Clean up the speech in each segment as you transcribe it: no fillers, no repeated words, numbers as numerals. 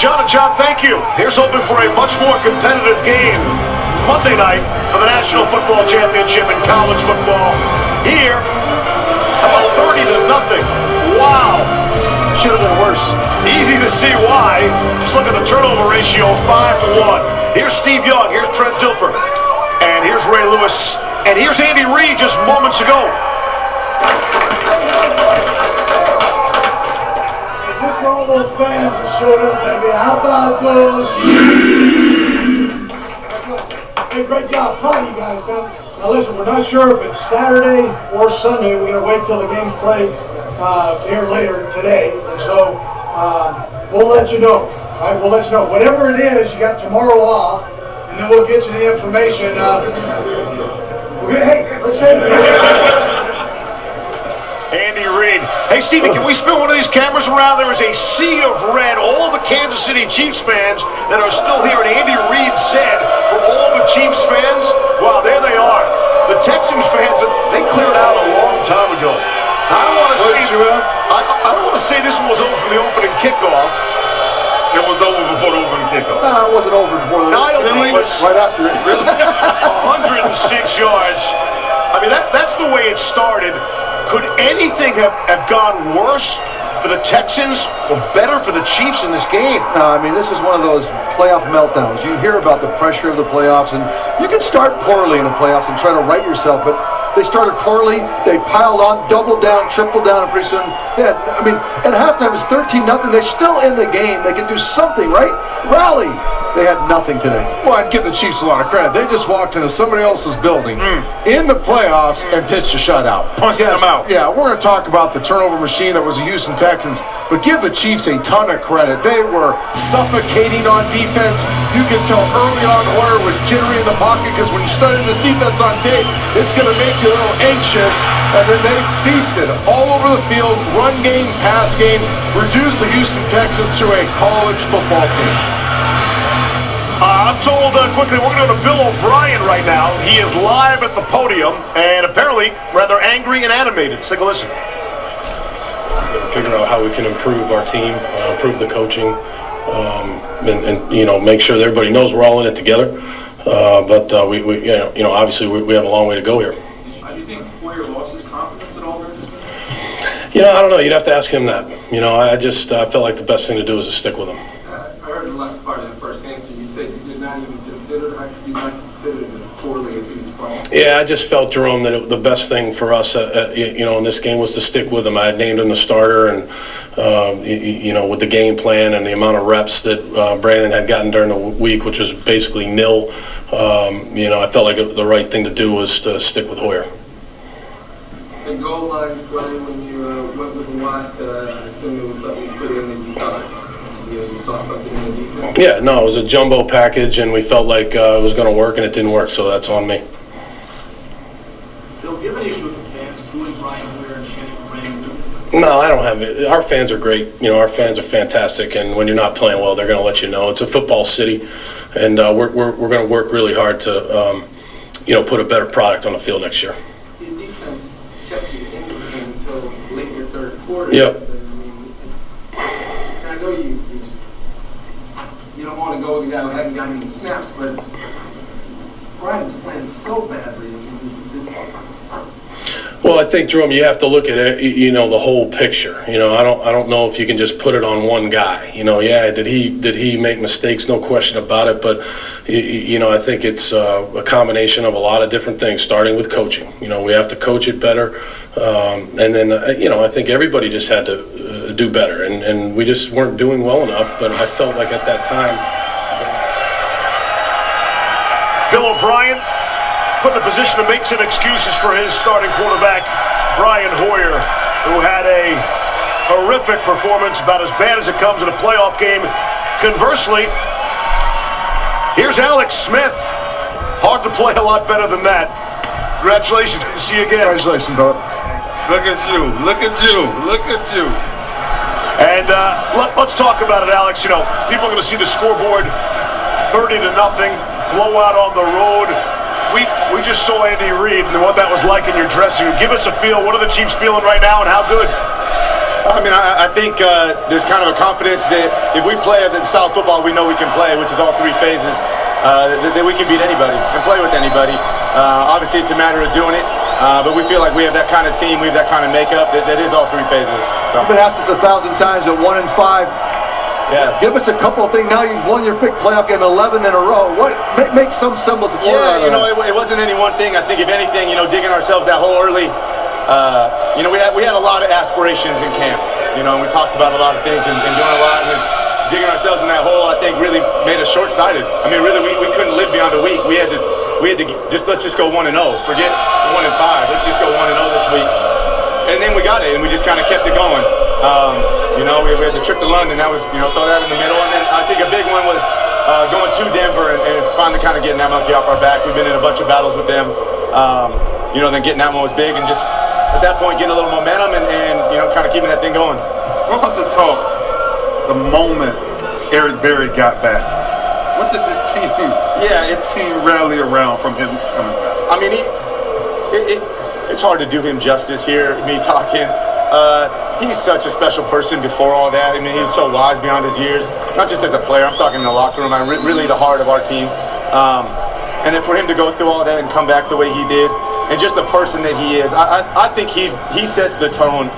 John, thank you. Here's hoping for a much more competitive game Monday night for the National Football Championship in college football. Here, about 30-0. Wow. Should have been worse. Easy to see why. Just look at the turnover ratio, 5-1. Here's Steve Young, here's Trent Dilfer, and here's Ray Lewis, and here's Andy Reid just moments ago. Just for all those fans that showed up, baby. How about those? Hey, great job. Proud of you guys, man. Now listen, we're not sure if it's Saturday or Sunday. We're going to wait till the game's played here later today. And so we'll let you know. All right, we'll let you know. Whatever it is, you got tomorrow off, and then we'll get you the information. Hey, let's say Andy Reid. Hey, Stevie, can we spin one of these cameras around? There is a sea of red. All the Kansas City Chiefs fans that are still here. And Andy Reid said, for all the Chiefs fans, wow, there they are. The Texans fans, they cleared out a long time ago. I don't want to say this one was over from the opening kickoff. It was over before the opening kickoff. No, it wasn't over before the Niall Davis, right after it. Really? 106 yards. I mean, that's the way it started. Could anything have gone worse for the Texans or better for the Chiefs in this game? No, I mean, this is one of those playoff meltdowns. You hear about the pressure of the playoffs, and you can start poorly in the playoffs and try to right yourself, but they started poorly, they piled on, doubled down, tripled down, and pretty soon they had, I mean, at halftime it's 13-0. They're still in the game. They can do something, right? Rally. They had nothing today. Well, I'd give the Chiefs a lot of credit. They just walked into somebody else's building in the playoffs and pitched a shutout. Punched them out. Yeah, we're going to talk about the turnover machine that was the Houston Texans, but give the Chiefs a ton of credit. They were suffocating on defense. You can tell early on Hoyer was jittery in the pocket because when you study this defense on tape, it's going to make you a little anxious. And then they feasted all over the field, run game, pass game, reduced the Houston Texans to a college football team. I'm told quickly we're going to go to Bill O'Brien right now. He is live at the podium and apparently rather angry and animated. Let's take a listen. Figure out how we can improve our team, improve the coaching, and you know, make sure that everybody knows we're all in it together. But we you know obviously we have a long way to go here. Do you think Hoyer lost his confidence at all during this game? You know, I don't know. You'd have to ask him that. You know, I just felt like the best thing to do was to stick with him. I heard the last part of that first answer. You said you did not even consider, how could you not consider it as poorly as he was playing? Yeah, I just felt, Jerome, that the best thing for us, you know, in this game was to stick with him. I had named him the starter, and you know, with the game plan and the amount of reps that Brandon had gotten during the week, which was basically nil. You know, I felt like the right thing to do was to stick with Hoyer. The goal line, Brian, when you went with Watt, I assume it was something you put in and you thought. You saw something in the defense? Yeah, no, it was a jumbo package, and we felt like it was going to work, and it didn't work, so that's on me. Bill, do you have an issue with the fans booing Brian Hoyer and chanting for Brandon? No, I don't have it. Our fans are great. You know, our fans are fantastic, and when you're not playing well, they're going to let you know. It's a football city, and we're going to work really hard to, you know, put a better product on the field next year. Your defense kept you in the game until late in your third quarter. Yep. I know you don't want to go with the guy who hadn't gotten any snaps, but Brian was playing so badly. Well, I think, Jerome, you have to look at it, you know, the whole picture. You know, I don't know if you can just put it on one guy. You know, yeah, did he make mistakes? No question about it. But you know, I think it's a combination of a lot of different things, starting with coaching. You know, we have to coach it better, and then you know, I think everybody just had to do better, and we just weren't doing well enough. But I felt like at that time, Bill O'Brien put in a position to make some excuses for his starting quarterback, Brian Hoyer, who had a horrific performance, about as bad as it comes in a playoff game. Conversely, here's Alex Smith. Hard to play a lot better than that. Congratulations. Good to see you again. Congratulations, brother. Look at you. Look at you. Look at you. And let's talk about it, Alex. You know, people are going to see the scoreboard, 30-0, blowout on the road. We just saw Andy Reid and what that was like in your dressing room. Give us a feel. What are the Chiefs feeling right now, and how good? I mean, I think there's kind of a confidence that if we play the style of football we know we can play, which is all three phases, that we can beat anybody and play with anybody. Obviously, it's a matter of doing it, but we feel like we have that kind of team, we have that kind of makeup that is all three phases. So. You've been asked this 1,000 times, but 1-5. Yeah. Give us a couple of things. Now you've won your big playoff game 11 in a row. What make some semblance of it wasn't any one thing. I think if anything, digging ourselves that hole early. We had a lot of aspirations in camp. We talked about a lot of things and doing a lot. And digging ourselves in that hole, I think, really made us short-sighted. I mean, really, we couldn't live beyond a week. We had to let's just go 1-0. Forget 1-5. Let's just go 1-0 this week. And then we got it, and we just kind of kept it going. We had the trip to London. That was, throw that in the middle. And then I think a big one was going to Denver and finally kind of getting that monkey off our back. We've been in a bunch of battles with them. Then getting that one was big, and just at that point getting a little momentum and kind of keeping that thing going. What was the talk the moment Eric Berry got back? What did this team rally around from him coming back? I mean, it's hard to do him justice here, me talking. He's such a special person before all that. I mean, he's so wise beyond his years, not just as a player. I'm talking in the locker room. I'm really the heart of our team. And then for him to go through all that and come back the way he did, and just the person that he is, I think he sets the tone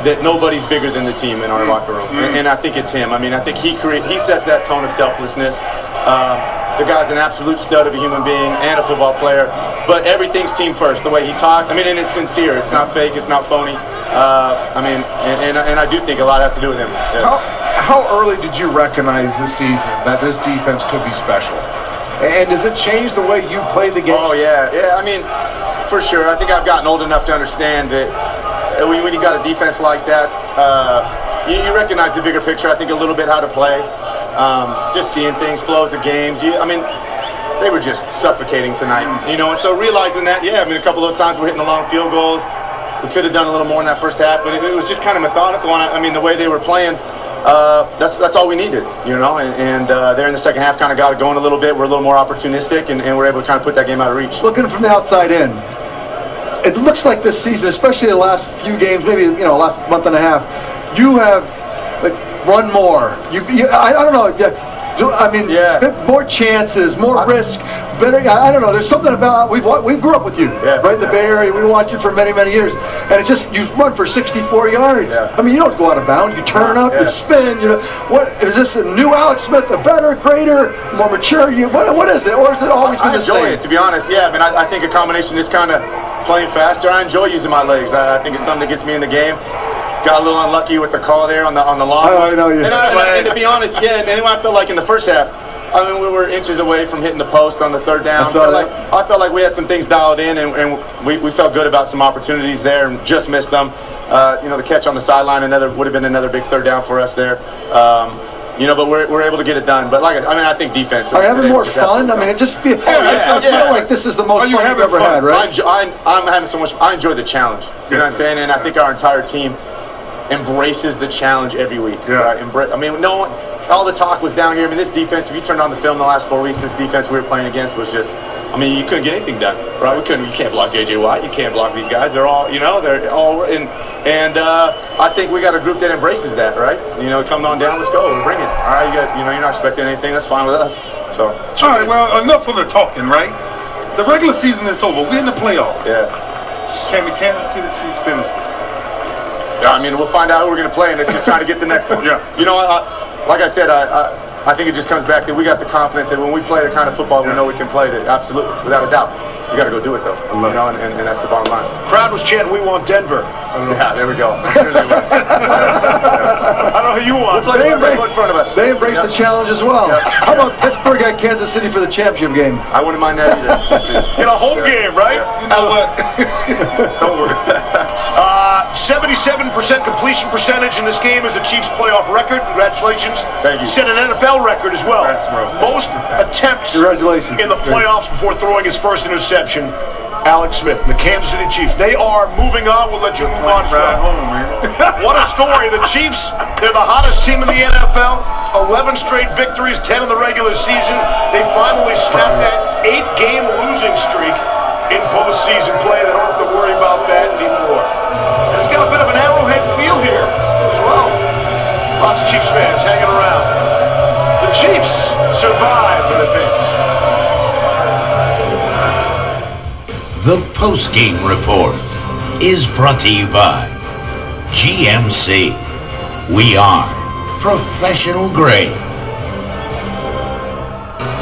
that nobody's bigger than the team in our locker room. And I think it's him. I mean, I think he sets that tone of selflessness. The guy's an absolute stud of a human being and a football player, but everything's team first, the way he talked. I mean, and it's sincere. It's not fake. It's not phony. And I do think a lot has to do with him. Yeah. How early did you recognize this season that this defense could be special? And does it change the way you play the game? Oh, yeah. I mean, for sure. I think I've gotten old enough to understand that when you got a defense like that, you recognize the bigger picture. I think a little bit how to play. Just seeing things, flows of games. They were just suffocating tonight. And so realizing that, a couple of those times we're hitting the long field goals. We could have done a little more in that first half, but it was just kind of methodical. And the way they were playing, that's all we needed, And there in the second half, kind of got it going a little bit. We're a little more opportunistic, and we're able to kind of put that game out of reach. Looking from the outside in, it looks like this season, especially the last few games, maybe last month and a half, you have one more. I don't know. More chances, more risk, better. I don't know. There's something about we grew up with you, right in the Bay Area. We watched you for many, many years, and it's just you run for 64 yards. Yeah. I mean, you don't go out of bounds. You turn up, you spin. What is this? A new Alex Smith, a better, greater, more mature? What is it? Or is it always been the same? I enjoy it, to be honest. Yeah, I think a combination is kind of playing faster. I enjoy using my legs. I think it's something that gets me in the game. Got a little unlucky with the call there on the long. I know you. And to be honest, and I felt like in the first half, we were inches away from hitting the post on the third down. I felt like we had some things dialed in, and we felt good about some opportunities there, and just missed them. The catch on the sideline would have been another big third down for us there. But we're able to get it done. But I think defense. Are you having more fun? I mean, it just feels. I feel like this is the most fun you've ever had, right? I'm having so much. I enjoy the challenge. You know what I'm saying? And I think our entire team embraces the challenge every week. Yeah. Right? All the talk was down here. This defense, if you turned on the film the last 4 weeks, this defense we were playing against was just, you couldn't get anything done, right? You can't block J.J. Watt. You can't block these guys. They're all, they're all, and I think we got a group that embraces that, right? Come on down, let's go, bring it. All right, you're not expecting anything. That's fine with us. So. All right, well, enough of the talking, right? The regular season is over. We're in the playoffs. Yeah. Can the Kansas City Chiefs finish this? Yeah, we'll find out who we're going to play, and it's just trying to get the next one. Yeah. Like I said, I think it just comes back that we got the confidence that when we play the kind of football we know we can play, that absolutely, without a doubt. We got to go do it, though. And that's the bottom line. Crowd was chanting, "We want Denver." Yeah, there we go. I don't know who you want. We'll play in front of us. They embrace the challenge as well. Yeah. How about Pittsburgh at Kansas City for the championship game? I wouldn't mind that either. Get a home game, right? You know what? Don't worry. 77% completion percentage in this game is the Chiefs' playoff record. Congratulations. Thank you. Set an NFL record as well. That's right. Most attempts Congratulations. in the playoffs before throwing his first interception. Alex Smith, the Kansas City Chiefs. They are moving on. We'll let you move on. Right home, man. What a story. The Chiefs, they're the hottest team in the NFL. 11 straight victories, 10 in the regular season. They finally snapped that 8-game losing streak in postseason play. They don't have to worry about that anymore. And it's got a bit of an Arrowhead feel here as Lots of Chiefs fans hanging around. The Chiefs survive and advance. The Postgame Report is brought to you by GMC. We are professional grade.